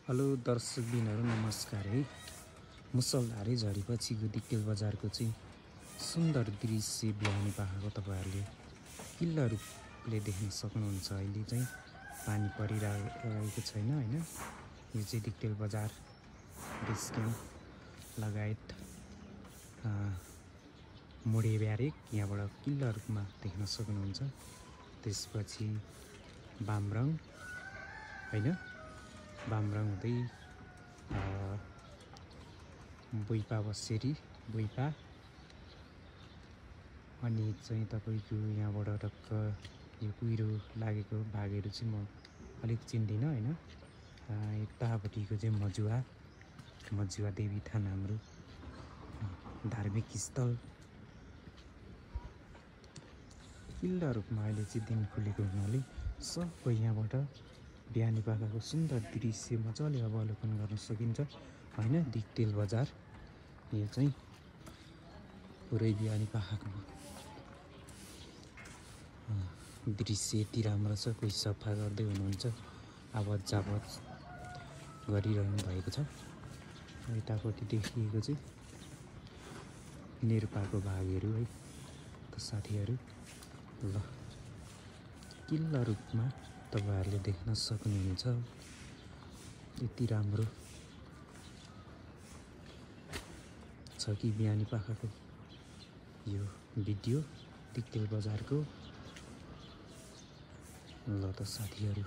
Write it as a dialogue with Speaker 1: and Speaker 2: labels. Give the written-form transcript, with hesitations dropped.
Speaker 1: Hello दर्शकबिनहरू नमस्कार है। मुसलधारे झरीपछिको दिक्तेल बजारको चाहिँ सुन्दर दृश्य बिहानी पाखाको तपाईँहरूले किल्ला रूपले देख्न सक्नुहुन्छ। अहिले चाहिँ पानी परिरहेको छैन हैन। यो चाहिँ दिक्तेल बजार बेस क्याम्प लगायत मोडे ब्यारेक यहाँबाट किल्ला रूपमा देख्न सक्नुहुन्छ। त्यसपछि बामरङ हैन, बामरङ हुँदै बुइपा बसेरी बुइपा अनि चाहिँ तपाईको यहाँबाट टक्क यो कुहिरो लागेको भागहरू चाहिँ म अलिक चिन्दिनँ हैन। यतापट्टिको चाहिँ मजुवा देवी थान हाम्रो धार्मिक स्थल किल्ला रूपमा अहिले चाहिँ दिन खुलेको हुनाले सबै यहाँबाट बिहानी पाखाको सुन्दर दृश्य मजाले अवलोकन गर्न सकिन्छ हैन। दिक्तेल बजार यो चाहिँ पुरै बिहानी पाखाको दृश्य यति राम्रो छ। कोही सफा गर्दै हुनुहुन्छ, आवत जावत गरिरहनु भएको छ। यतापट्टि देखिएको चाहिँ नेर्पाको भागहरू है त साथीहरू। ल किल्ला रूपमा तपाईहरुले देख्न सक्नुहुन्छ। यति राम्रो छ कि बिहानी पाखाको यो भिडियो दिक्तेल बजारको। ल त साथीहरू।